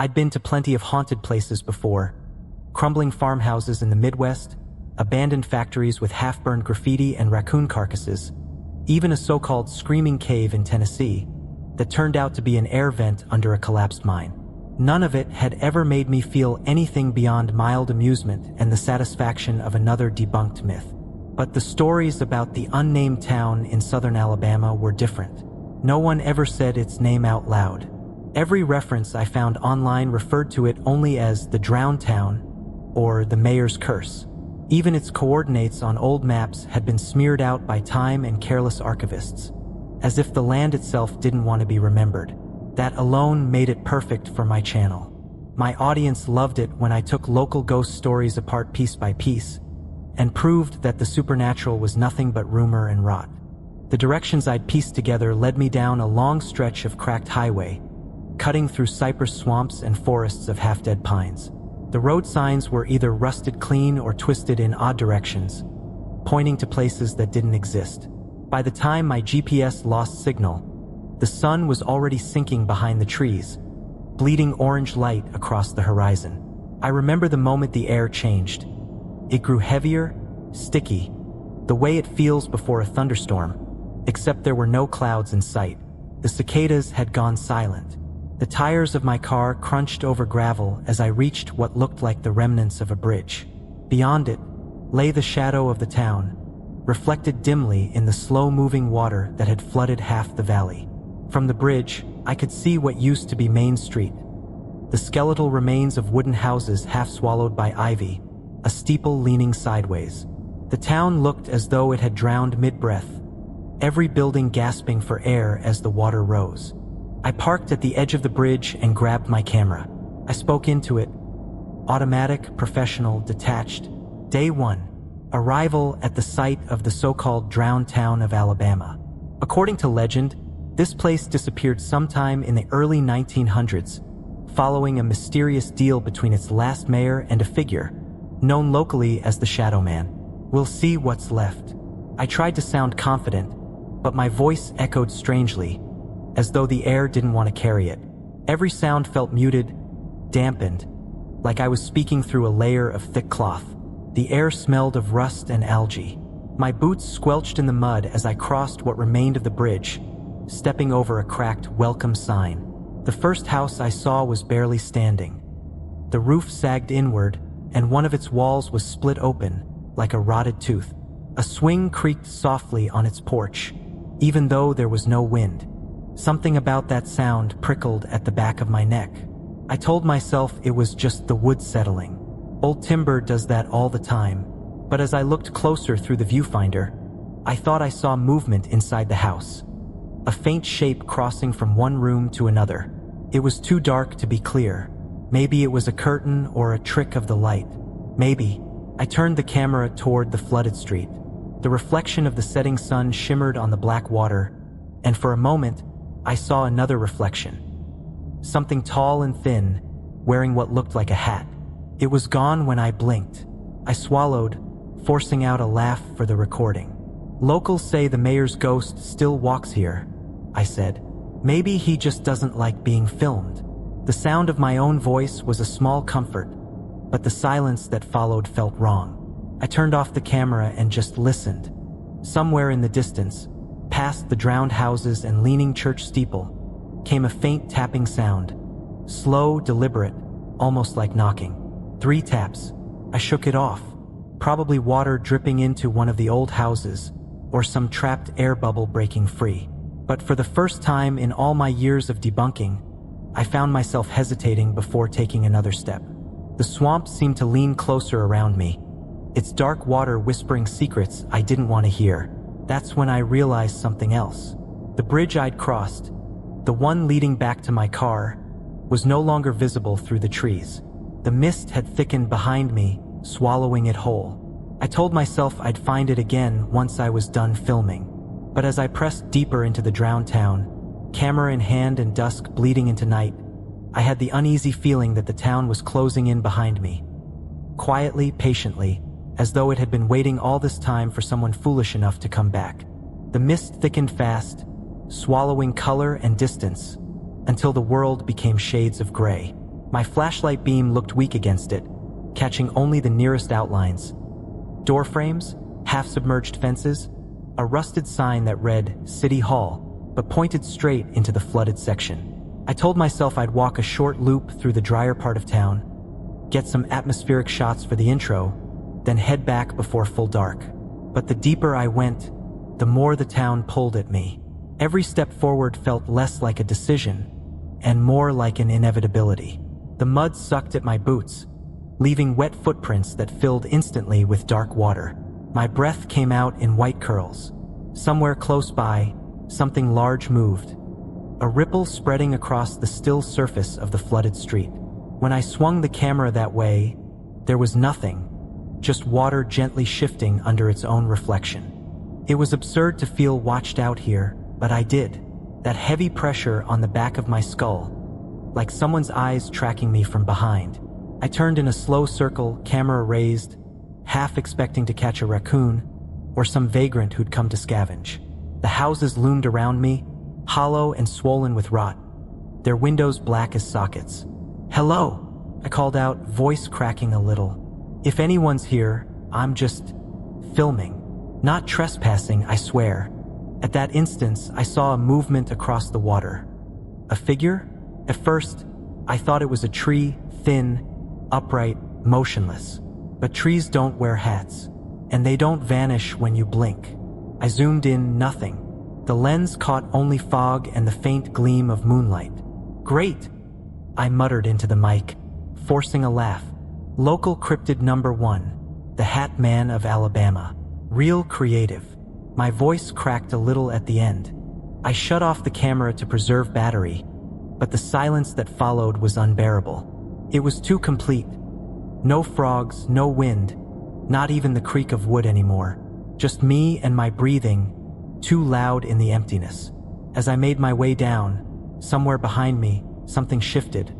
I'd been to plenty of haunted places before. Crumbling farmhouses in the Midwest, abandoned factories with half-burned graffiti and raccoon carcasses, even a so-called screaming cave in Tennessee that turned out to be an air vent under a collapsed mine. None of it had ever made me feel anything beyond mild amusement and the satisfaction of another debunked myth. But the stories about the unnamed town in southern Alabama were different. No one ever said its name out loud. Every reference I found online referred to it only as the Drowned Town or the Mayor's Curse. Even its coordinates on old maps had been smeared out by time and careless archivists, as if the land itself didn't want to be remembered. That alone made it perfect for my channel. My audience loved it when I took local ghost stories apart piece by piece and proved that the supernatural was nothing but rumor and rot. The directions I'd pieced together led me down a long stretch of cracked highway, cutting through cypress swamps and forests of half-dead pines. The road signs were either rusted clean or twisted in odd directions, pointing to places that didn't exist. By the time my GPS lost signal, the sun was already sinking behind the trees, bleeding orange light across the horizon. I remember the moment the air changed. It grew heavier, sticky, the way it feels before a thunderstorm, except there were no clouds in sight. The cicadas had gone silent. The tires of my car crunched over gravel as I reached what looked like the remnants of a bridge. Beyond it lay the shadow of the town, reflected dimly in the slow-moving water that had flooded half the valley. From the bridge, I could see what used to be Main Street, the skeletal remains of wooden houses half swallowed by ivy, a steeple leaning sideways. The town looked as though it had drowned mid-breath, every building gasping for air as the water rose. I parked at the edge of the bridge and grabbed my camera. I spoke into it. Automatic, professional, detached. Day 1. Arrival at the site of the so-called Drowned Town of Alabama. According to legend, this place disappeared sometime in the early 1900s, following a mysterious deal between its last mayor and a figure, known locally as the Shadowman. We'll see what's left. I tried to sound confident, but my voice echoed strangely, as though the air didn't want to carry it. Every sound felt muted, dampened, like I was speaking through a layer of thick cloth. The air smelled of rust and algae. My boots squelched in the mud as I crossed what remained of the bridge, stepping over a cracked welcome sign. The first house I saw was barely standing. The roof sagged inward, and one of its walls was split open, like a rotted tooth. A swing creaked softly on its porch, even though there was no wind. Something about that sound prickled at the back of my neck. I told myself it was just the wood settling. Old timber does that all the time. But as I looked closer through the viewfinder, I thought I saw movement inside the house. A faint shape crossing from one room to another. It was too dark to be clear. Maybe it was a curtain or a trick of the light. Maybe. I turned the camera toward the flooded street. The reflection of the setting sun shimmered on the black water, and for a moment, I saw another reflection. Something tall and thin, wearing what looked like a hat. It was gone when I blinked. I swallowed, forcing out a laugh for the recording. Locals say the mayor's ghost still walks here, I said. Maybe he just doesn't like being filmed. The sound of my own voice was a small comfort, but the silence that followed felt wrong. I turned off the camera and just listened. Somewhere in the distance, past the drowned houses and leaning church steeple, came a faint tapping sound. Slow, deliberate, almost like knocking. 3 taps. I shook it off. Probably water dripping into one of the old houses, or some trapped air bubble breaking free. But for the first time in all my years of debunking, I found myself hesitating before taking another step. The swamp seemed to lean closer around me, its dark water whispering secrets I didn't want to hear. That's when I realized something else. The bridge I'd crossed, the one leading back to my car, was no longer visible through the trees. The mist had thickened behind me, swallowing it whole. I told myself I'd find it again once I was done filming. But as I pressed deeper into the drowned town, camera in hand and dusk bleeding into night, I had the uneasy feeling that the town was closing in behind me. Quietly, patiently, as though it had been waiting all this time for someone foolish enough to come back. The mist thickened fast, swallowing color and distance, until the world became shades of gray. My flashlight beam looked weak against it, catching only the nearest outlines. Door frames, half-submerged fences, a rusted sign that read City Hall, but pointed straight into the flooded section. I told myself I'd walk a short loop through the drier part of town, get some atmospheric shots for the intro, then head back before full dark. But the deeper I went, the more the town pulled at me. Every step forward felt less like a decision and more like an inevitability. The mud sucked at my boots, leaving wet footprints that filled instantly with dark water. My breath came out in white curls. Somewhere close by, something large moved, a ripple spreading across the still surface of the flooded street. When I swung the camera that way, there was nothing, just water gently shifting under its own reflection. It was absurd to feel watched out here, but I did. That heavy pressure on the back of my skull, like someone's eyes tracking me from behind. I turned in a slow circle, camera raised, half expecting to catch a raccoon or some vagrant who'd come to scavenge. The houses loomed around me, hollow and swollen with rot, their windows black as sockets. "Hello," I called out, voice cracking a little. "If anyone's here, I'm just filming. Not trespassing, I swear." At that instant, I saw a movement across the water. A figure? At first, I thought it was a tree, thin, upright, motionless. But trees don't wear hats, and they don't vanish when you blink. I zoomed in, nothing. The lens caught only fog and the faint gleam of moonlight. "Great," I muttered into the mic, forcing a laugh. "Local cryptid number 1, the Hat Man of Alabama. Real creative." My voice cracked a little at the end. I shut off the camera to preserve battery, but the silence that followed was unbearable. It was too complete. No frogs, no wind, not even the creak of wood anymore. Just me and my breathing, too loud in the emptiness. As I made my way down, somewhere behind me, something shifted.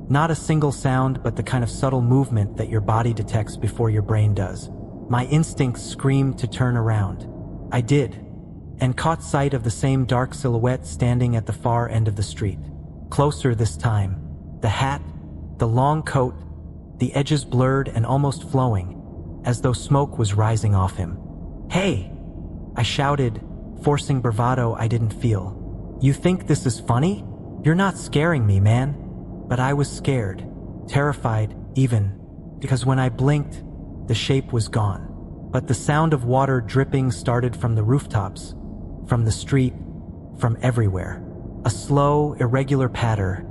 Not a single sound, but the kind of subtle movement that your body detects before your brain does. My instincts screamed to turn around. I did, and caught sight of the same dark silhouette standing at the far end of the street. Closer this time. The hat, the long coat, the edges blurred and almost flowing, as though smoke was rising off him. "Hey!" I shouted, forcing bravado I didn't feel. "You think this is funny? You're not scaring me, man." But I was scared, terrified even, because when I blinked, the shape was gone. But the sound of water dripping started from the rooftops, from the street, from everywhere. A slow, irregular patter,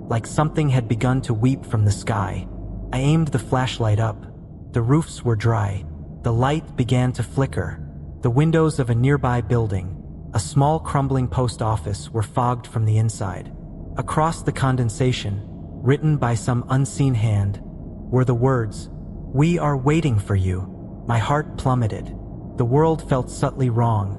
like something had begun to weep from the sky. I aimed the flashlight up. The roofs were dry. The light began to flicker. The windows of a nearby building, a small crumbling post office, were fogged from the inside. Across the condensation, written by some unseen hand, were the words, "We are waiting for you." My heart plummeted. The world felt subtly wrong,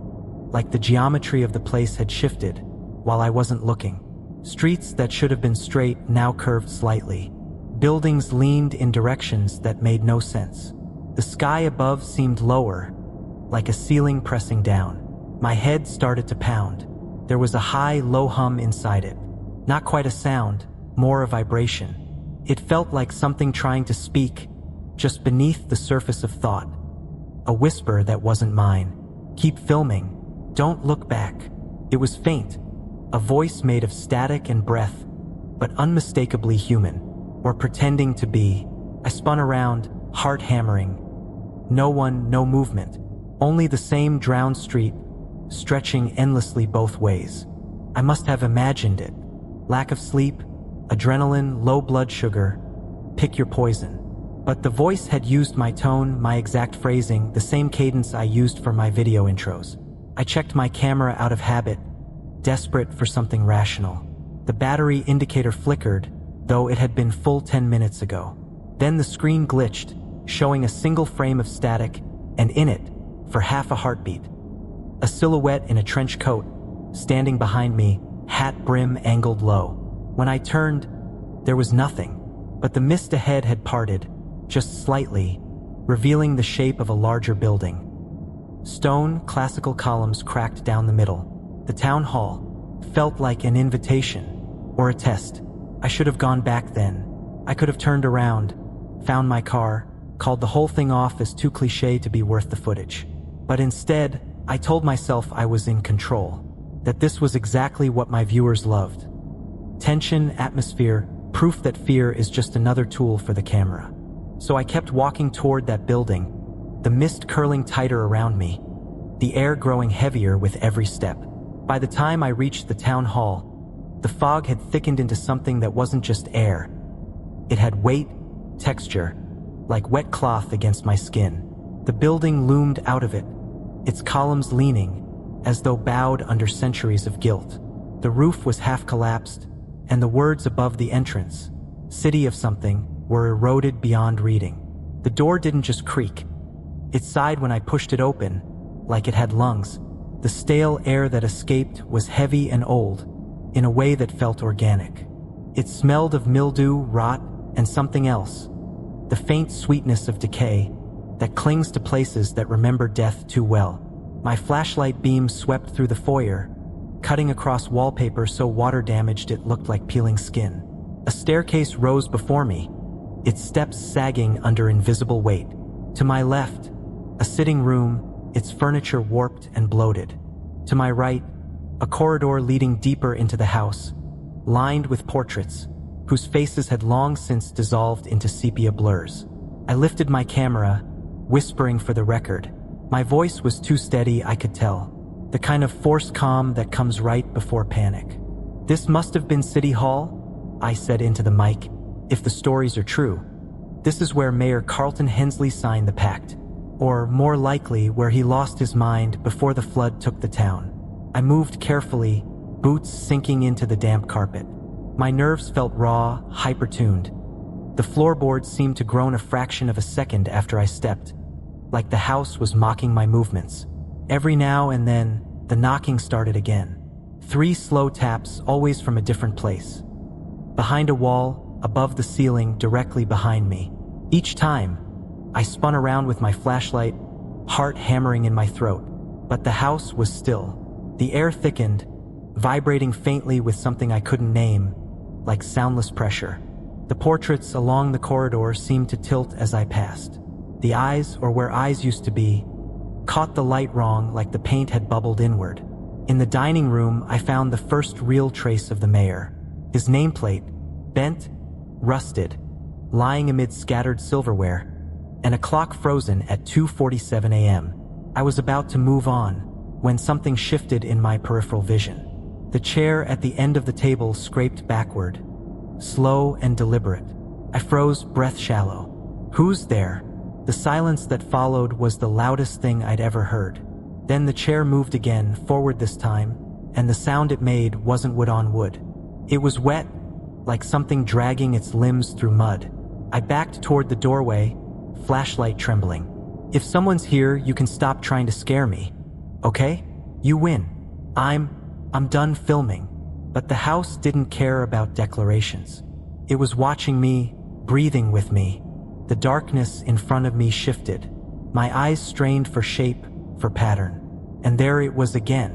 like the geometry of the place had shifted while I wasn't looking. Streets that should have been straight now curved slightly. Buildings leaned in directions that made no sense. The sky above seemed lower, like a ceiling pressing down. My head started to pound. There was a high, low hum inside it. Not quite a sound, more a vibration. It felt like something trying to speak, just beneath the surface of thought. A whisper that wasn't mine. "Keep filming. Don't look back." It was faint, a voice made of static and breath, but unmistakably human, or pretending to be. I spun around, heart hammering. No one, no movement, only the same drowned street, stretching endlessly both ways. I must have imagined it. Lack of sleep, adrenaline, low blood sugar, pick your poison. But the voice had used my tone, my exact phrasing, the same cadence I used for my video intros. I checked my camera out of habit, desperate for something rational. The battery indicator flickered, though it had been full 10 minutes ago. Then the screen glitched, showing a single frame of static, and in it, for half a heartbeat, a silhouette in a trench coat, standing behind me, hat brim angled low. When I turned, there was nothing, but the mist ahead had parted, just slightly, revealing the shape of a larger building. Stone, classical columns cracked down the middle. The town hall felt like an invitation, or a test. I should have gone back then. I could have turned around, found my car, called the whole thing off as too cliché to be worth the footage. But instead, I told myself I was in control, that this was exactly what my viewers loved. Tension, atmosphere, proof that fear is just another tool for the camera. So I kept walking toward that building, the mist curling tighter around me, the air growing heavier with every step. By the time I reached the town hall, the fog had thickened into something that wasn't just air. It had weight, texture, like wet cloth against my skin. The building loomed out of it, its columns leaning, as though bowed under centuries of guilt. The roof was half collapsed, and the words above the entrance, "City of something," were eroded beyond reading. The door didn't just creak. It sighed when I pushed it open, like it had lungs. The stale air that escaped was heavy and old, in a way that felt organic. It smelled of mildew, rot, and something else. The faint sweetness of decay that clings to places that remember death too well. My flashlight beam swept through the foyer, cutting across wallpaper so water-damaged it looked like peeling skin. A staircase rose before me, its steps sagging under invisible weight. To my left, a sitting room, its furniture warped and bloated. To my right, a corridor leading deeper into the house, lined with portraits, whose faces had long since dissolved into sepia blurs. I lifted my camera, whispering for the record. My voice was too steady, I could tell. The kind of forced calm that comes right before panic. "This must have been City Hall," I said into the mic, "if the stories are true. This is where Mayor Carlton Hensley signed the pact. Or, more likely, where he lost his mind before the flood took the town." I moved carefully, boots sinking into the damp carpet. My nerves felt raw, hyper-tuned. The floorboards seemed to groan a fraction of a second after I stepped, like the house was mocking my movements. Every now and then, the knocking started again. 3 slow taps, always from a different place. Behind a wall, above the ceiling, directly behind me. Each time, I spun around with my flashlight, heart hammering in my throat. But the house was still. The air thickened, vibrating faintly with something I couldn't name, like soundless pressure. The portraits along the corridor seemed to tilt as I passed. The eyes, or where eyes used to be, caught the light wrong, like the paint had bubbled inward. In the dining room, I found the first real trace of the mayor. His nameplate, bent, rusted, lying amid scattered silverware, and a clock frozen at 2:47 a.m. I was about to move on, when something shifted in my peripheral vision. The chair at the end of the table scraped backward, slow and deliberate. I froze, breath shallow. "Who's there?" The silence that followed was the loudest thing I'd ever heard. Then the chair moved again, forward this time, and the sound it made wasn't wood on wood. It was wet, like something dragging its limbs through mud. I backed toward the doorway, flashlight trembling. "If someone's here, you can stop trying to scare me. Okay? You win. I'm done filming." But the house didn't care about declarations. It was watching me, breathing with me. The darkness in front of me shifted. My eyes strained for shape, for pattern. And there it was again.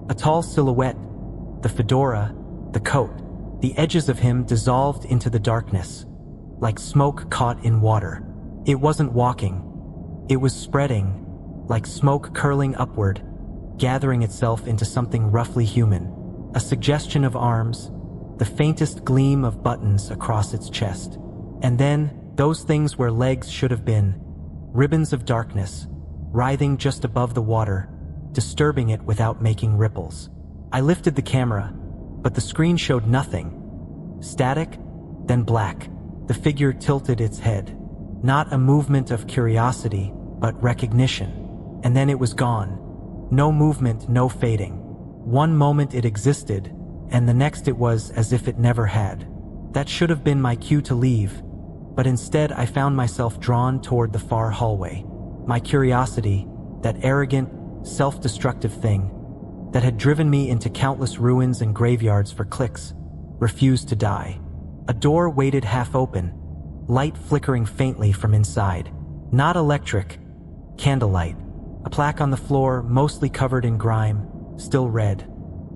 A tall silhouette, the fedora, the coat. The edges of him dissolved into the darkness, like smoke caught in water. It wasn't walking. It was spreading, like smoke curling upward, gathering itself into something roughly human. A suggestion of arms, the faintest gleam of buttons across its chest. And then, those things where legs should have been, ribbons of darkness, writhing just above the water, disturbing it without making ripples. I lifted the camera, but the screen showed nothing. Static, then black. The figure tilted its head. Not a movement of curiosity, but recognition. And then it was gone. No movement, no fading. One moment it existed, and the next it was as if it never had. That should have been my cue to leave, but instead I found myself drawn toward the far hallway. My curiosity, that arrogant, self-destructive thing, that had driven me into countless ruins and graveyards for clicks, refused to die. A door waited half open, light flickering faintly from inside. Not electric, candlelight. A plaque on the floor, mostly covered in grime, still read,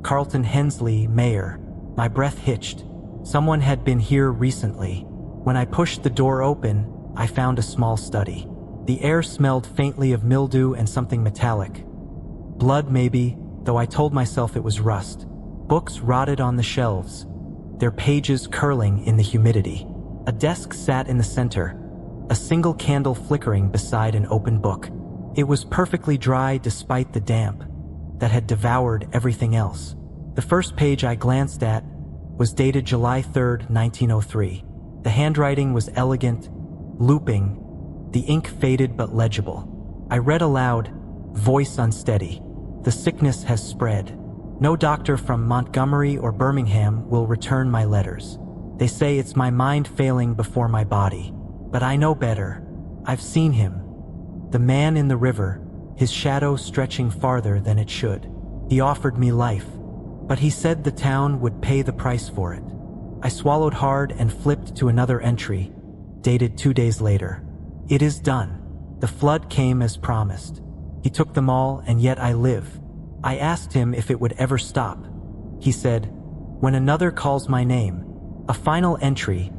"Carlton Hensley, Mayor." My breath hitched. Someone had been here recently. When I pushed the door open, I found a small study. The air smelled faintly of mildew and something metallic. Blood maybe, though I told myself it was rust. Books rotted on the shelves, their pages curling in the humidity. A desk sat in the center, a single candle flickering beside an open book. It was perfectly dry despite the damp that had devoured everything else. The first page I glanced at was dated July 3rd, 1903. The handwriting was elegant, looping, the ink faded but legible. I read aloud, voice unsteady. The sickness has spread. No doctor from Montgomery or Birmingham will return my letters. They say it's my mind failing before my body. But I know better. I've seen him. The man in the river, his shadow stretching farther than it should. He offered me life, but he said the town would pay the price for it. I swallowed hard and flipped to another entry, dated 2 days later. It is done. The flood came as promised. He took them all, and yet I live. I asked him if it would ever stop. He said, when another calls my name. A final entry,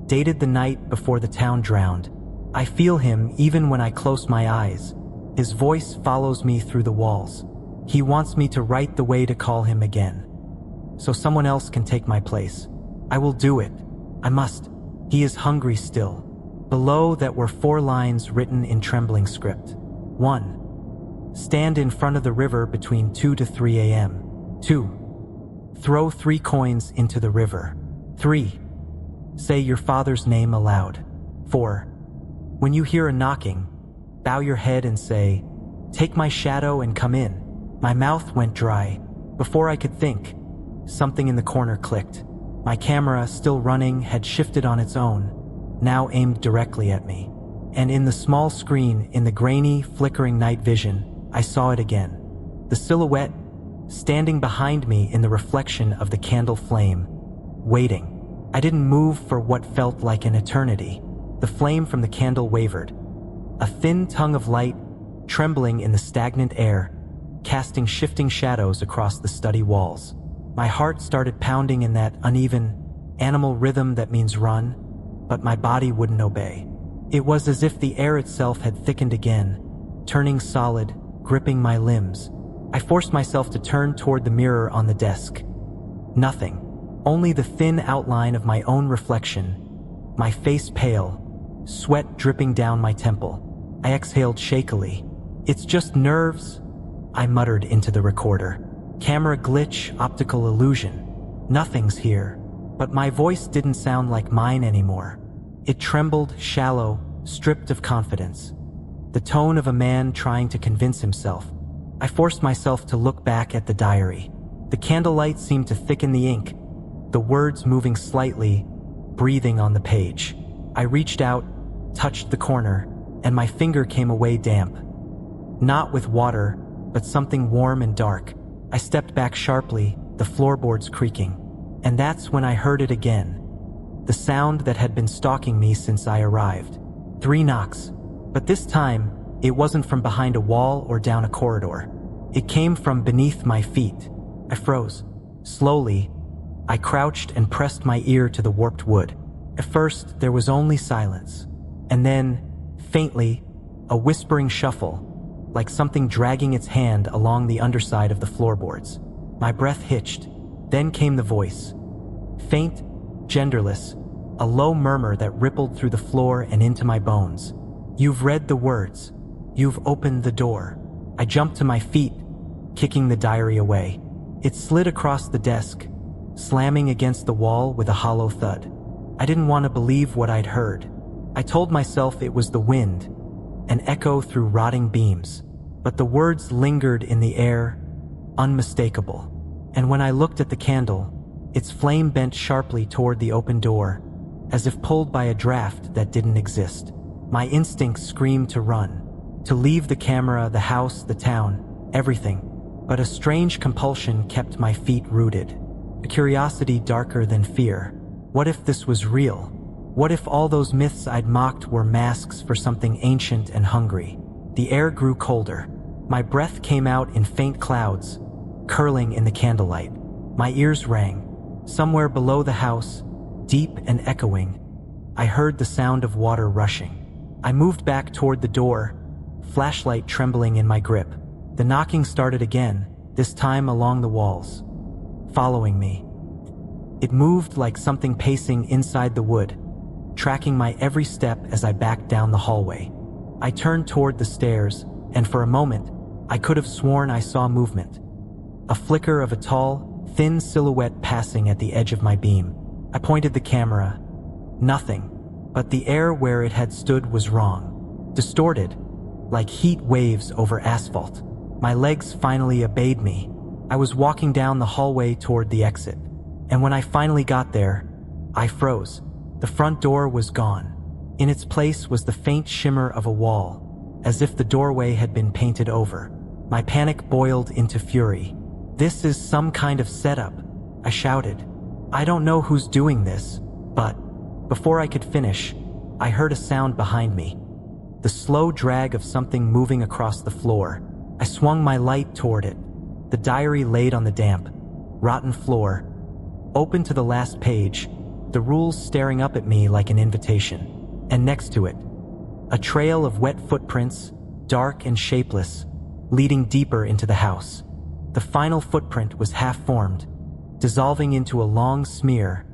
dated the night before the town drowned. I feel him even when I close my eyes. His voice follows me through the walls. He wants me to write the way to call him again, so someone else can take my place. I will do it. I must. He is hungry still. Below that were 4 lines written in trembling script. 1. Stand in front of the river between 2 to 3 a.m. 2. Throw 3 coins into the river. 3. Say your father's name aloud. 4. When you hear a knocking, bow your head and say, take my shadow and come in. My mouth went dry. Before I could think, something in the corner clicked. My camera, still running, had shifted on its own, now aimed directly at me. And in the small screen, in the grainy, flickering night vision, I saw it again. The silhouette, standing behind me in the reflection of the candle flame, waiting. I didn't move for what felt like an eternity. The flame from the candle wavered, a thin tongue of light trembling in the stagnant air, casting shifting shadows across the study walls. My heart started pounding in that uneven, animal rhythm that means run, but my body wouldn't obey. It was as if the air itself had thickened again, turning solid, gripping my limbs. I forced myself to turn toward the mirror on the desk. Nothing. Only the thin outline of my own reflection, my face pale, sweat dripping down my temple. I exhaled shakily. It's just nerves, I muttered into the recorder. Camera glitch, optical illusion. Nothing's here. But my voice didn't sound like mine anymore. It trembled, shallow, stripped of confidence. The tone of a man trying to convince himself. I forced myself to look back at the diary. The candlelight seemed to thicken the ink, the words moving slightly, breathing on the page. I reached out, touched the corner, and my finger came away damp. Not with water, but something warm and dark. I stepped back sharply, the floorboards creaking. And that's when I heard it again. The sound that had been stalking me since I arrived. 3 knocks. But this time, it wasn't from behind a wall or down a corridor. It came from beneath my feet. I froze. Slowly, I crouched and pressed my ear to the warped wood. At first, there was only silence. And then, faintly, a whispering shuffle, like something dragging its hand along the underside of the floorboards. My breath hitched. Then came the voice. Faint, genderless, a low murmur that rippled through the floor and into my bones. You've read the words. You've opened the door. I jumped to my feet, kicking the diary away. It slid across the desk, slamming against the wall with a hollow thud. I didn't want to believe what I'd heard. I told myself it was the wind, an echo through rotting beams. But the words lingered in the air, unmistakable. And when I looked at the candle, its flame bent sharply toward the open door, as if pulled by a draft that didn't exist. My instincts screamed to run, to leave the camera, the house, the town, everything. But a strange compulsion kept my feet rooted, a curiosity darker than fear. What if this was real? What if all those myths I'd mocked were masks for something ancient and hungry? The air grew colder. My breath came out in faint clouds, curling in the candlelight. My ears rang. Somewhere below the house, deep and echoing. I heard the sound of water rushing. I moved back toward the door, flashlight trembling in my grip. The knocking started again, this time along the walls, following me. It moved like something pacing inside the wood, tracking my every step as I backed down the hallway. I turned toward the stairs, and for a moment, I could have sworn I saw movement. A flicker of a tall, thin silhouette passing at the edge of my beam. I pointed the camera. Nothing, but the air where it had stood was wrong, distorted, like heat waves over asphalt. My legs finally obeyed me. I was walking down the hallway toward the exit, and when I finally got there, I froze. The front door was gone. In its place was the faint shimmer of a wall, as if the doorway had been painted over. My panic boiled into fury. "This is some kind of setup," I shouted. "I don't know who's doing this," but before I could finish, I heard a sound behind me. The slow drag of something moving across the floor. I swung my light toward it. The diary laid on the damp, rotten floor, open to the last page, the rules staring up at me like an invitation. And next to it, a trail of wet footprints, dark and shapeless, leading deeper into the house. The final footprint was half-formed, dissolving into a long smear,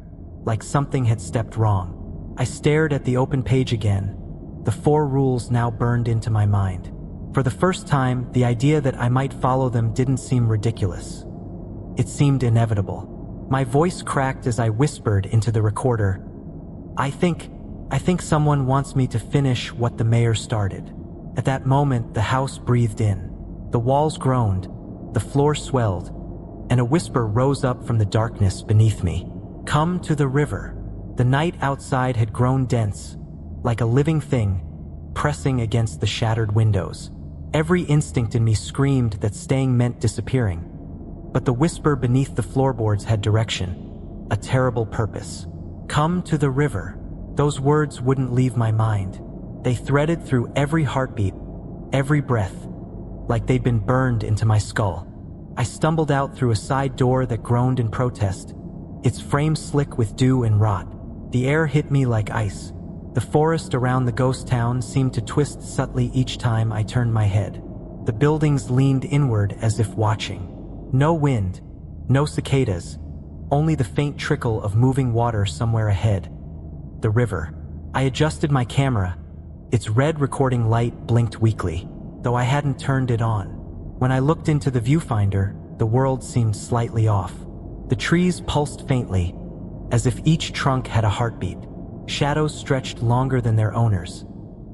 like something had stepped wrong. I stared at the open page again, the 4 rules now burned into my mind. For the first time, the idea that I might follow them didn't seem ridiculous. It seemed inevitable. My voice cracked as I whispered into the recorder, I think someone wants me to finish what the mayor started." At that moment, the house breathed in. The walls groaned, the floor swelled, and a whisper rose up from the darkness beneath me. "Come to the river." The night outside had grown dense, like a living thing, pressing against the shattered windows. Every instinct in me screamed that staying meant disappearing. But the whisper beneath the floorboards had direction, a terrible purpose. "Come to the river." Those words wouldn't leave my mind. They threaded through every heartbeat, every breath, like they'd been burned into my skull. I stumbled out through a side door that groaned in protest, its frame slick with dew and rot. The air hit me like ice. The forest around the ghost town seemed to twist subtly each time I turned my head. The buildings leaned inward as if watching. No wind, no cicadas, only the faint trickle of moving water somewhere ahead. The river. I adjusted my camera. Its red recording light blinked weakly, though I hadn't turned it on. When I looked into the viewfinder, the world seemed slightly off. The trees pulsed faintly, as if each trunk had a heartbeat. Shadows stretched longer than their owners.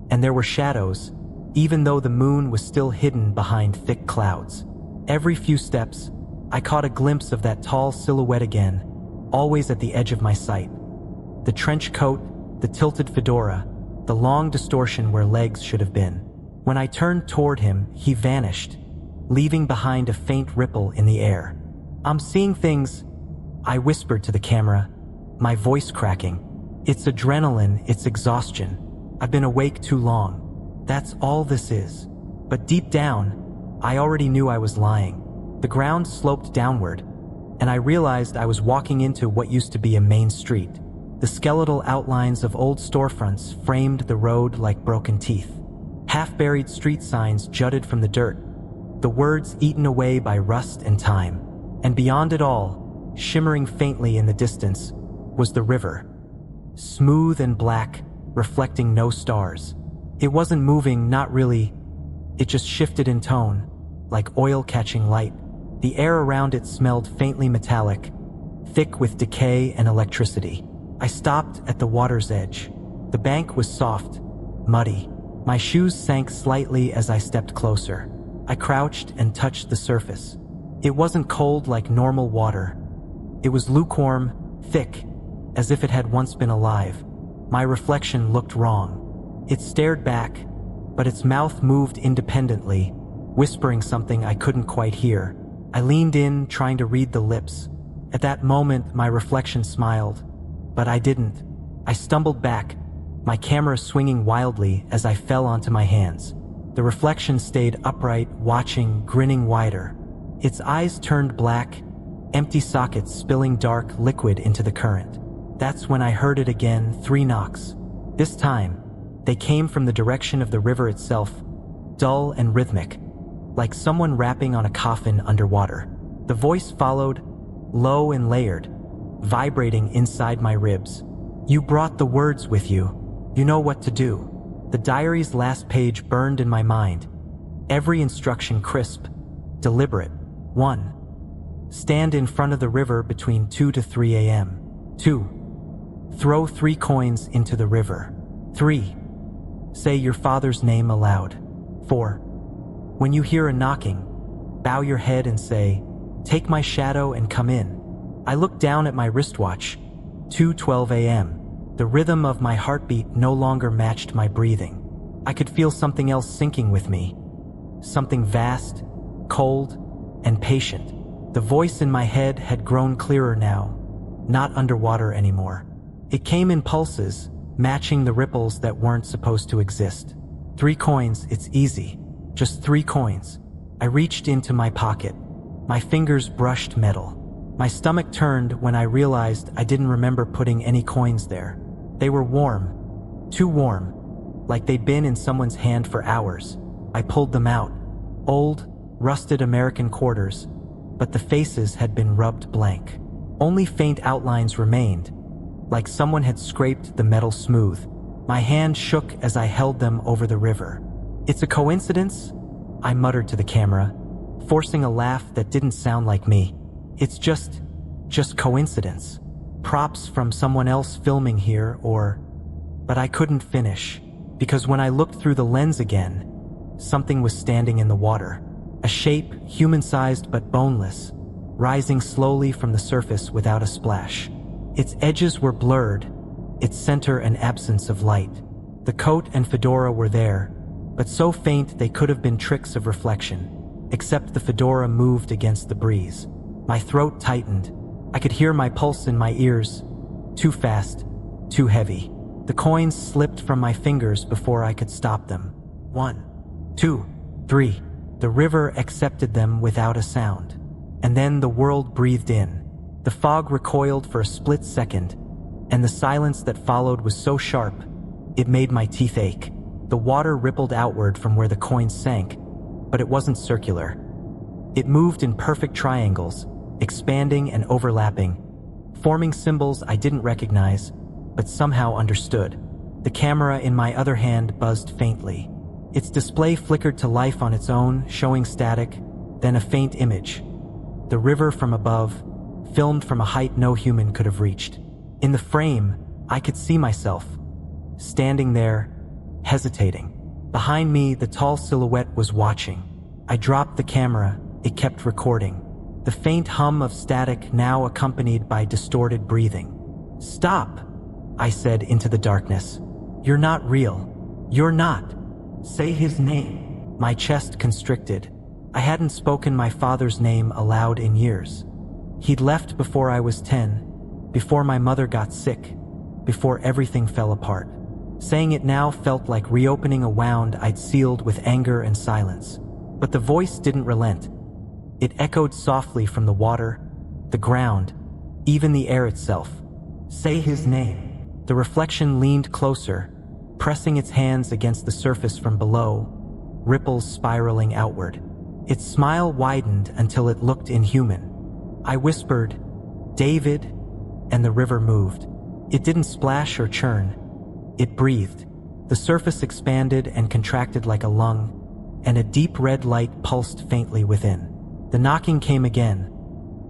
And there were shadows, even though the moon was still hidden behind thick clouds. Every few steps, I caught a glimpse of that tall silhouette again, always at the edge of my sight. The trench coat, the tilted fedora, the long distortion where legs should have been. When I turned toward him, he vanished, leaving behind a faint ripple in the air. "I'm seeing things," I whispered to the camera, my voice cracking. "It's adrenaline, it's exhaustion. I've been awake too long. That's all this is." But deep down, I already knew I was lying. The ground sloped downward, and I realized I was walking into what used to be a main street. The skeletal outlines of old storefronts framed the road like broken teeth. Half-buried street signs jutted from the dirt, the words eaten away by rust and time. And beyond it all, shimmering faintly in the distance, was the river. Smooth and black, reflecting no stars. It wasn't moving, not really. It just shifted in tone, like oil catching light. The air around it smelled faintly metallic, thick with decay and electricity. I stopped at the water's edge. The bank was soft, muddy. My shoes sank slightly as I stepped closer. I crouched and touched the surface. It wasn't cold like normal water. It was lukewarm, thick, as if it had once been alive. My reflection looked wrong. It stared back, but its mouth moved independently, whispering something I couldn't quite hear. I leaned in, trying to read the lips. At that moment, my reflection smiled, but I didn't. I stumbled back, my camera swinging wildly as I fell onto my hands. The reflection stayed upright, watching, grinning wider. Its eyes turned black, empty sockets spilling dark liquid into the current. That's when I heard it again, 3 knocks. This time, they came from the direction of the river itself, dull and rhythmic, like someone rapping on a coffin underwater. The voice followed, low and layered, vibrating inside my ribs. "You brought the words with you. You know what to do." The diary's last page burned in my mind, every instruction crisp, deliberate. 1. Stand in front of the river between 2 to 3 a.m. 2. Throw 3 coins into the river. 3. Say your father's name aloud. 4. When you hear a knocking, bow your head and say, "Take my shadow and come in." I looked down at my wristwatch. 2:12 a.m. The rhythm of my heartbeat no longer matched my breathing. I could feel something else sinking with me. Something vast, cold, and patient. The voice in my head had grown clearer now, not underwater anymore. It came in pulses, matching the ripples that weren't supposed to exist. 3 coins, it's easy. Just 3 coins. I reached into my pocket. My fingers brushed metal. My stomach turned when I realized I didn't remember putting any coins there. They were warm. Too warm. Like they'd been in someone's hand for hours. I pulled them out. Old, rusted American quarters, but the faces had been rubbed blank. Only faint outlines remained, like someone had scraped the metal smooth. My hand shook as I held them over the river. "It's a coincidence?" I muttered to the camera, forcing a laugh that didn't sound like me. "It's just coincidence. Props from someone else filming here or..." But I couldn't finish, because when I looked through the lens again, something was standing in the water. A shape, human-sized but boneless, rising slowly from the surface without a splash. Its edges were blurred, its center an absence of light. The coat and fedora were there, but so faint they could have been tricks of reflection, except the fedora moved against the breeze. My throat tightened. I could hear my pulse in my ears. Too fast, too heavy. The coins slipped from my fingers before I could stop them. 1, 2, 3. The river accepted them without a sound. And then the world breathed in. The fog recoiled for a split second, and the silence that followed was so sharp, it made my teeth ache. The water rippled outward from where the coins sank, but it wasn't circular. It moved in perfect triangles, expanding and overlapping, forming symbols I didn't recognize, but somehow understood. The camera in my other hand buzzed faintly. Its display flickered to life on its own, showing static, then a faint image. The river from above, filmed from a height no human could have reached. In the frame, I could see myself, standing there, hesitating. Behind me, the tall silhouette was watching. I dropped the camera, it kept recording. The faint hum of static now accompanied by distorted breathing. "Stop," I said into the darkness. "You're not real. You're not. Say his name." My chest constricted. I hadn't spoken my father's name aloud in years. He'd left before I was 10, before my mother got sick, before everything fell apart. Saying it now felt like reopening a wound I'd sealed with anger and silence. But the voice didn't relent. It echoed softly from the water, the ground, even the air itself. "Say his name." The reflection leaned closer, pressing its hands against the surface from below, ripples spiraling outward. Its smile widened until it looked inhuman. I whispered, "David," and the river moved. It didn't splash or churn. It breathed. The surface expanded and contracted like a lung, and a deep red light pulsed faintly within. The knocking came again,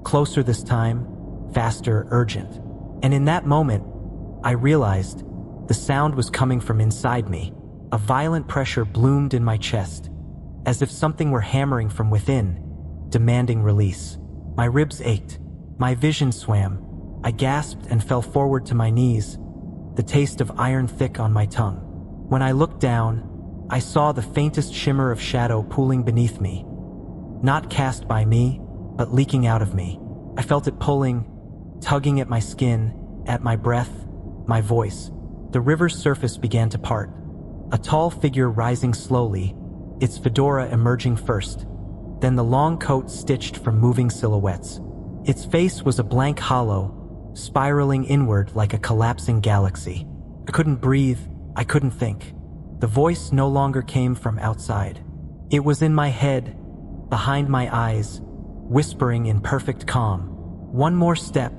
closer this time, faster, urgent. And in that moment, I realized the sound was coming from inside me. A violent pressure bloomed in my chest, as if something were hammering from within, demanding release. My ribs ached. My vision swam. I gasped and fell forward to my knees, the taste of iron thick on my tongue. When I looked down, I saw the faintest shimmer of shadow pooling beneath me. Not cast by me, but leaking out of me. I felt it pulling, tugging at my skin, at my breath, my voice. The river's surface began to part. A tall figure rising slowly, its fedora emerging first, then the long coat stitched from moving silhouettes. Its face was a blank hollow, spiraling inward like a collapsing galaxy. I couldn't breathe, I couldn't think. The voice no longer came from outside. It was in my head, behind my eyes, whispering in perfect calm. One more step,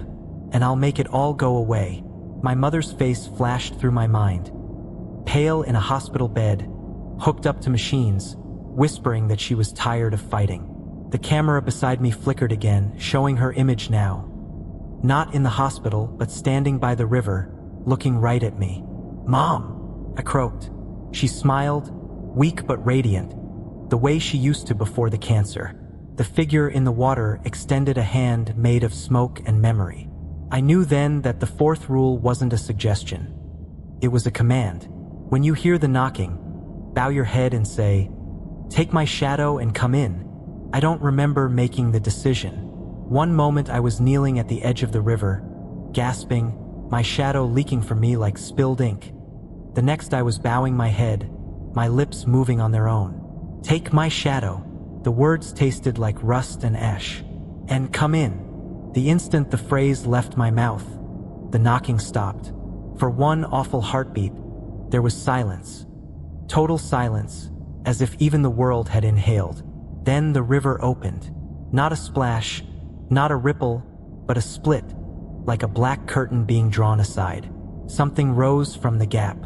and I'll make it all go away. My mother's face flashed through my mind. Pale in a hospital bed, hooked up to machines, whispering that she was tired of fighting. The camera beside me flickered again, showing her image now. Not in the hospital, but standing by the river, looking right at me. "Mom!" I croaked. She smiled, weak but radiant, the way she used to before the cancer. The figure in the water extended a hand made of smoke and memory. I knew then that the fourth rule wasn't a suggestion. It was a command. When you hear the knocking, bow your head and say, "Take my shadow and come in." I don't remember making the decision. One moment I was kneeling at the edge of the river, gasping, my shadow leaking from me like spilled ink. The next I was bowing my head, my lips moving on their own. "Take my shadow." The words tasted like rust and ash. "And come in." The instant the phrase left my mouth, the knocking stopped. For one awful heartbeat, there was silence. Total silence, as if even the world had inhaled. Then the river opened. Not a splash, not a ripple, but a split, like a black curtain being drawn aside. Something rose from the gap,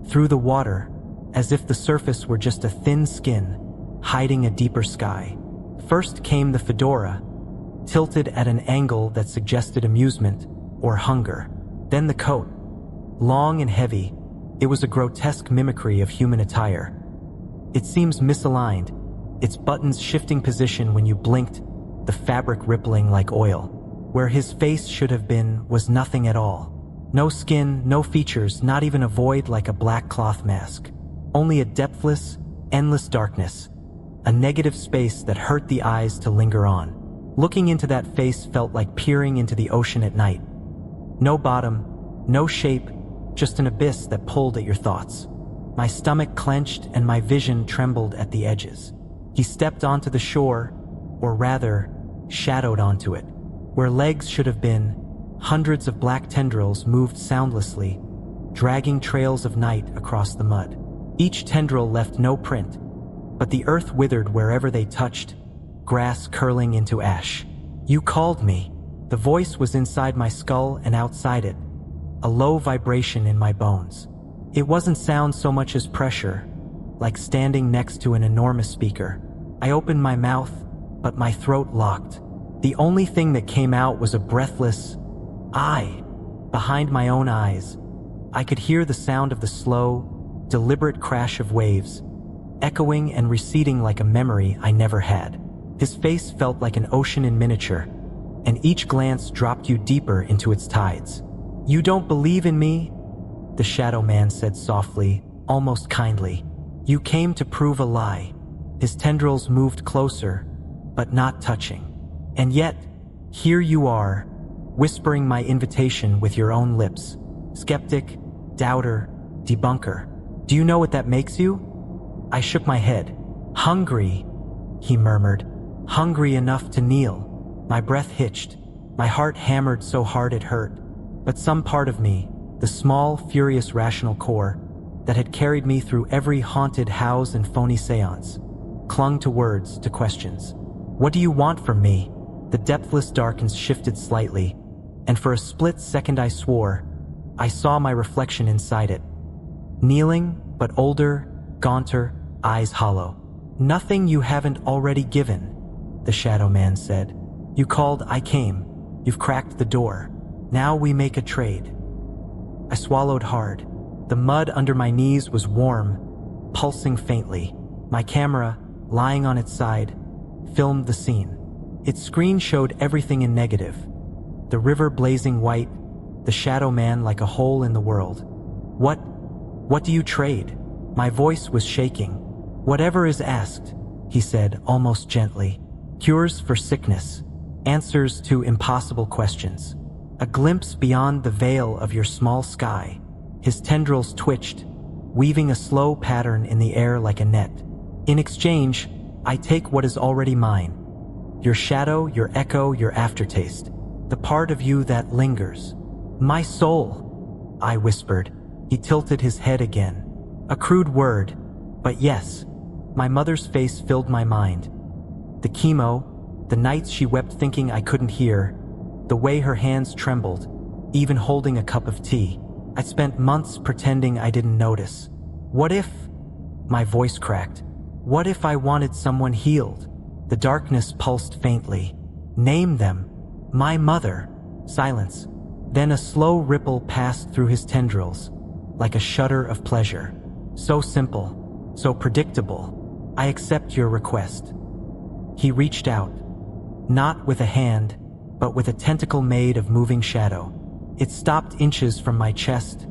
through the water, as if the surface were just a thin skin, hiding a deeper sky. First came the fedora, tilted at an angle that suggested amusement or hunger. Then the coat, long and heavy. It was a grotesque mimicry of human attire. It seems misaligned, its buttons shifting position when you blinked, the fabric rippling like oil. Where his face should have been was nothing at all. No skin, no features, not even a void like a black cloth mask. Only a depthless, endless darkness. A negative space that hurt the eyes to linger on. Looking into that face felt like peering into the ocean at night. No bottom, no shape, just an abyss that pulled at your thoughts. My stomach clenched and my vision trembled at the edges. He stepped onto the shore, or rather, shadowed onto it. Where legs should have been, hundreds of black tendrils moved soundlessly, dragging trails of night across the mud. Each tendril left no print, but the earth withered wherever they touched, grass curling into ash. "You called me." The voice was inside my skull and outside it, a low vibration in my bones. It wasn't sound so much as pressure, like standing next to an enormous speaker. I opened my mouth, but my throat locked. The only thing that came out was a breathless "I." Behind my own eyes, I could hear the sound of the slow, deliberate crash of waves, echoing and receding like a memory I never had. His face felt like an ocean in miniature, and each glance dropped you deeper into its tides. "You don't believe in me?" the shadow man said softly, almost kindly. "You came to prove a lie." His tendrils moved closer, but not touching. "And yet, here you are, whispering my invitation with your own lips. Skeptic, doubter, debunker. Do you know what that makes you?" I shook my head. "Hungry," he murmured. "Hungry enough to kneel." My breath hitched. My heart hammered so hard it hurt. But some part of me, the small, furious rational core that had carried me through every haunted house and phony seance, clung to words, to questions. "What do you want from me?" The depthless darkness shifted slightly, and for a split second I swore. I saw my reflection inside it. Kneeling, but older, gaunter, eyes hollow. "Nothing you haven't already given," the shadow man said. "You called, I came. You've cracked the door. Now we make a trade." I swallowed hard. The mud under my knees was warm, pulsing faintly. My camera, lying on its side, filmed the scene. Its screen showed everything in negative. The river blazing white, the shadow man like a hole in the world. What do you trade?" My voice was shaking. "Whatever is asked," he said almost gently. "Cures for sickness, answers to impossible questions. A glimpse beyond the veil of your small sky." His tendrils twitched, weaving a slow pattern in the air like a net. "In exchange, I take what is already mine. Your shadow, your echo, your aftertaste. The part of you that lingers. My soul, I whispered. He tilted his head again. A crude word, but yes. My mother's face filled my mind. The chemo, the nights she wept thinking I couldn't hear, the way her hands trembled, even holding a cup of tea. I spent months pretending I didn't notice. What if? My voice cracked. What if I wanted someone healed? The darkness pulsed faintly. Name them. My mother. Silence. Then a slow ripple passed through his tendrils, like a shudder of pleasure. So simple, so predictable. I accept your request. He reached out, not with a hand, but with a tentacle made of moving shadow. It stopped inches from my chest,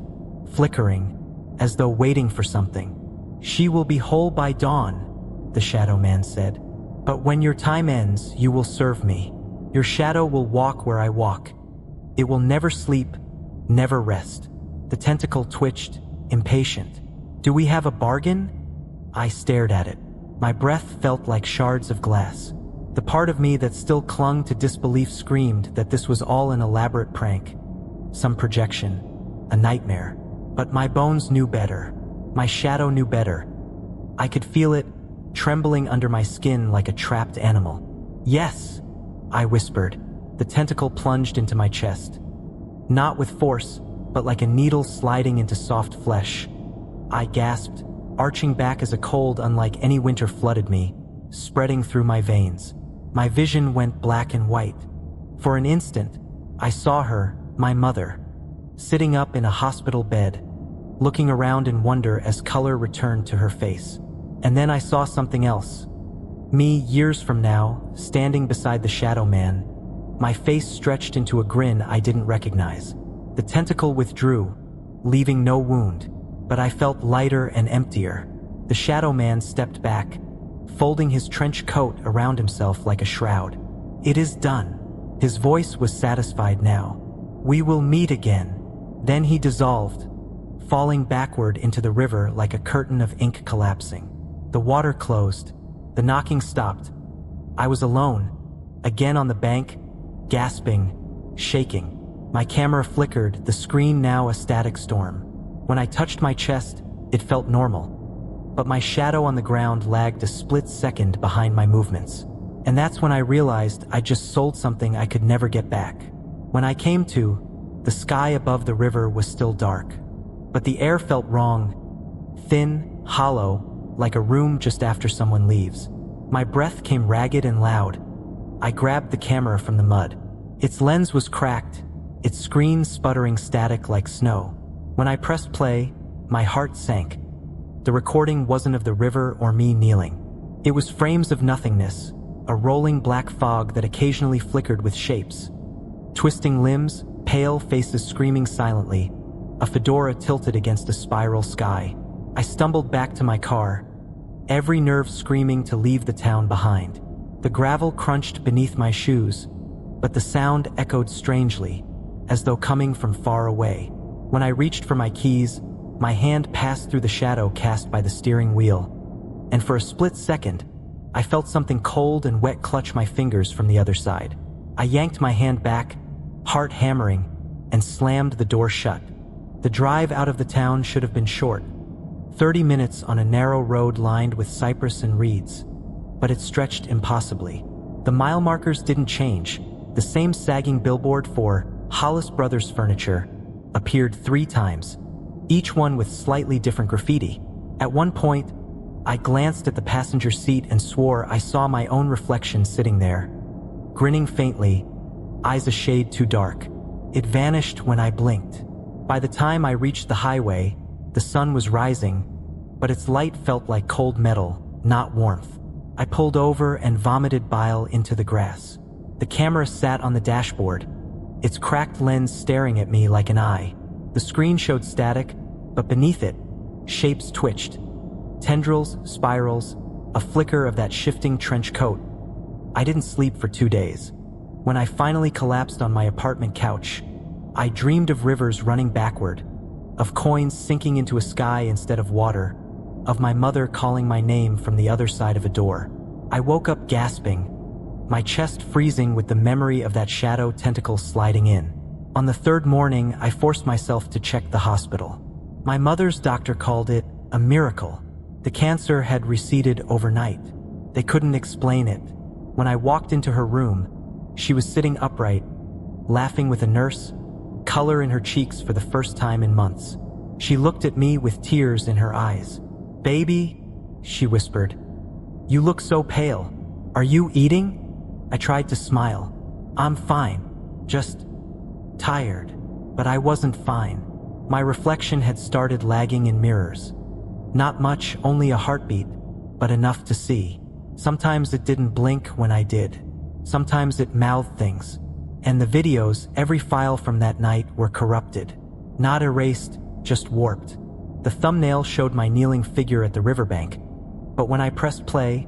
flickering, as though waiting for something. She will be whole by dawn, the shadow man said. But when your time ends, you will serve me. Your shadow will walk where I walk. It will never sleep, never rest. The tentacle twitched, impatient. Do we have a bargain? I stared at it. My breath felt like shards of glass. The part of me that still clung to disbelief screamed that this was all an elaborate prank. Some projection, a nightmare. But my bones knew better. My shadow knew better. I could feel it, trembling under my skin like a trapped animal. Yes, I whispered. The tentacle plunged into my chest. Not with force, but like a needle sliding into soft flesh. I gasped, arching back as a cold unlike any winter flooded me, spreading through my veins. My vision went black and white. For an instant, I saw her, my mother, sitting up in a hospital bed, looking around in wonder as color returned to her face. And then I saw something else. Me, years from now, standing beside the shadow man, my face stretched into a grin I didn't recognize. The tentacle withdrew, leaving no wound, but I felt lighter and emptier. The shadow man stepped back, folding his trench coat around himself like a shroud. It is done. His voice was satisfied now. We will meet again. Then he dissolved, falling backward into the river like a curtain of ink collapsing. The water closed. The knocking stopped. I was alone, again on the bank, gasping, shaking. My camera flickered, the screen now a static storm. When I touched my chest, it felt normal. But my shadow on the ground lagged a split second behind my movements. And that's when I realized I just sold something I could never get back. When I came to, the sky above the river was still dark. But the air felt wrong, thin, hollow, like a room just after someone leaves. My breath came ragged and loud. I grabbed the camera from the mud. Its lens was cracked, its screen sputtering static like snow. When I pressed play, my heart sank. The recording wasn't of the river or me kneeling. It was frames of nothingness, a rolling black fog that occasionally flickered with shapes. Twisting limbs, pale faces screaming silently, a fedora tilted against a spiral sky. I stumbled back to my car, every nerve screaming to leave the town behind. The gravel crunched beneath my shoes, but the sound echoed strangely, as though coming from far away. When I reached for my keys, my hand passed through the shadow cast by the steering wheel, and for a split second, I felt something cold and wet clutch my fingers from the other side. I yanked my hand back, heart hammering, and slammed the door shut. The drive out of the town should have been short, 30 minutes on a narrow road lined with cypress and reeds, but it stretched impossibly. The mile markers didn't change. The same sagging billboard for Hollis Brothers Furniture appeared 3 times, each one with slightly different graffiti. At one point, I glanced at the passenger seat and swore I saw my own reflection sitting there, grinning faintly, eyes a shade too dark. It vanished when I blinked. By the time I reached the highway, the sun was rising, but its light felt like cold metal, not warmth. I pulled over and vomited bile into the grass. The camera sat on the dashboard, its cracked lens staring at me like an eye. The screen showed static, but beneath it, shapes twitched. Tendrils, spirals, a flicker of that shifting trench coat. I didn't sleep for 2 days. When I finally collapsed on my apartment couch, I dreamed of rivers running backward, of coins sinking into a sky instead of water, of my mother calling my name from the other side of a door. I woke up gasping, my chest freezing with the memory of that shadow tentacle sliding in. On the third morning, I forced myself to check the hospital. My mother's doctor called it a miracle. The cancer had receded overnight. They couldn't explain it. When I walked into her room, she was sitting upright, laughing with a nurse, color in her cheeks for the first time in months. She looked at me with tears in her eyes. "Baby," she whispered, "you look so pale. Are you eating?" I tried to smile. "I'm fine, just tired." But I wasn't fine. My reflection had started lagging in mirrors. Not much, only a heartbeat, but enough to see. Sometimes it didn't blink when I did. Sometimes it mouthed things. And the videos, every file from that night, were corrupted. Not erased, just warped. The thumbnail showed my kneeling figure at the riverbank, but when I pressed play,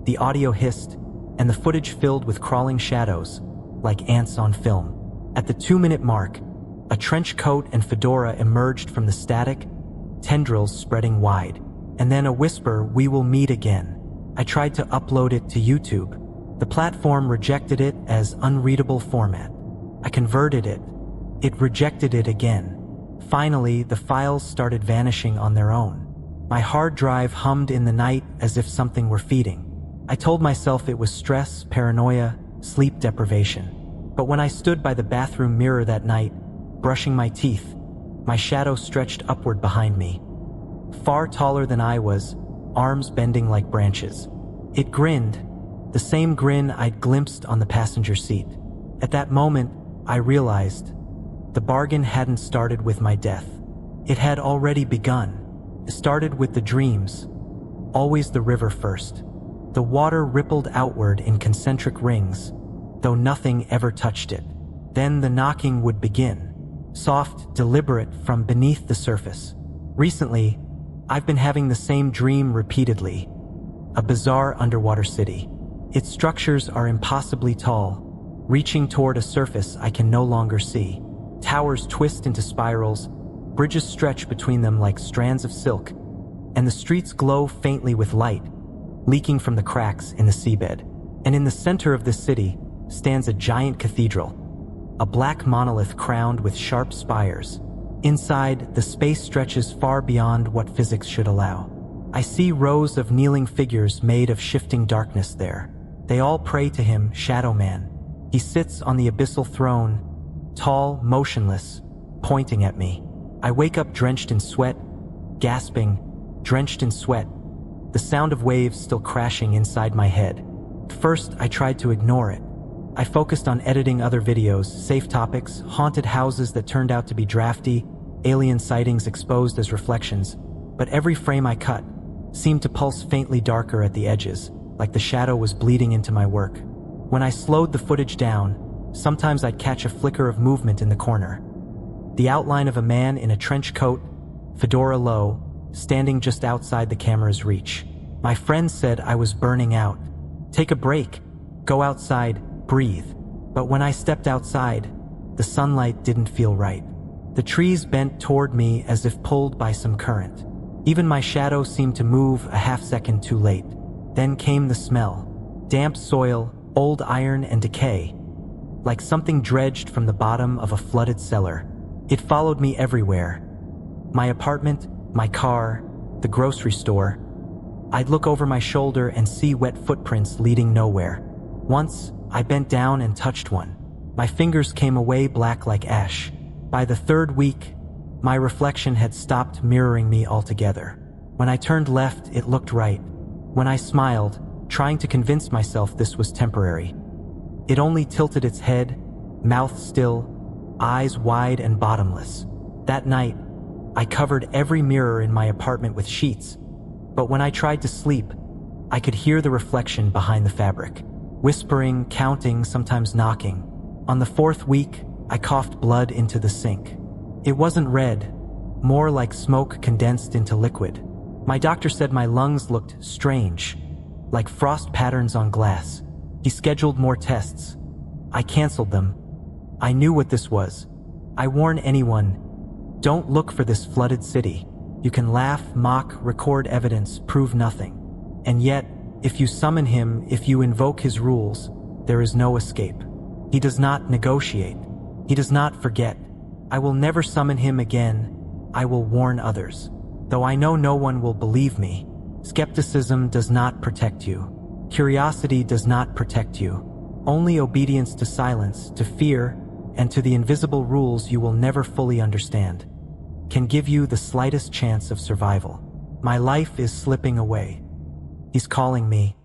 the audio hissed, and the footage filled with crawling shadows, like ants on film. At the 2-minute mark, a trench coat and fedora emerged from the static, tendrils spreading wide. And then a whisper, "We will meet again." I tried to upload it to YouTube. The platform rejected it as unreadable format. I converted it. It rejected it again. Finally, the files started vanishing on their own. My hard drive hummed in the night as if something were feeding. I told myself it was stress, paranoia, sleep deprivation. But when I stood by the bathroom mirror that night, brushing my teeth, my shadow stretched upward behind me. Far taller than I was, arms bending like branches. It grinned, the same grin I'd glimpsed on the passenger seat. At that moment, I realized the bargain hadn't started with my death. It had already begun. It started with the dreams, always the river first. The water rippled outward in concentric rings, though nothing ever touched it. Then the knocking would begin, soft, deliberate, from beneath the surface. Recently, I've been having the same dream repeatedly. A bizarre underwater city. Its structures are impossibly tall, reaching toward a surface I can no longer see. Towers twist into spirals, bridges stretch between them like strands of silk, and the streets glow faintly with light, leaking from the cracks in the seabed. And in the center of this city stands a giant cathedral, a black monolith crowned with sharp spires. Inside, the space stretches far beyond what physics should allow. I see rows of kneeling figures made of shifting darkness there. They all pray to him, Shadowman. He sits on the abyssal throne, tall, motionless, pointing at me. I wake up drenched in sweat, gasping, drenched in sweat, the sound of waves still crashing inside my head. First, I tried to ignore it. I focused on editing other videos, safe topics, haunted houses that turned out to be drafty, alien sightings exposed as reflections. But every frame I cut seemed to pulse faintly darker at the edges, like the shadow was bleeding into my work. When I slowed the footage down, sometimes I'd catch a flicker of movement in the corner. The outline of a man in a trench coat, fedora low, standing just outside the camera's reach. My friend said I was burning out. Take a break, go outside, breathe. But when I stepped outside, the sunlight didn't feel right. The trees bent toward me as if pulled by some current. Even my shadow seemed to move a half-second too late. Then came the smell. Damp soil, old iron and decay, like something dredged from the bottom of a flooded cellar. It followed me everywhere. My apartment, my car, the grocery store. I'd look over my shoulder and see wet footprints leading nowhere. Once, I bent down and touched one. My fingers came away black like ash. By the third week, my reflection had stopped mirroring me altogether. When I turned left, it looked right. When I smiled, trying to convince myself this was temporary, it only tilted its head, mouth still, eyes wide and bottomless. That night, I covered every mirror in my apartment with sheets, but when I tried to sleep, I could hear the reflection behind the fabric, whispering, counting, sometimes knocking. On the fourth week, I coughed blood into the sink. It wasn't red, more like smoke condensed into liquid. My doctor said my lungs looked strange, like frost patterns on glass. He scheduled more tests. I canceled them. I knew what this was. I warn anyone, don't look for this flooded city. You can laugh, mock, record evidence, prove nothing. And yet, if you summon him, if you invoke his rules, there is no escape. He does not negotiate. He does not forget. I will never summon him again. I will warn others. Though I know no one will believe me, skepticism does not protect you. Curiosity does not protect you. Only obedience to silence, to fear, and to the invisible rules you will never fully understand can give you the slightest chance of survival. My life is slipping away. He's calling me.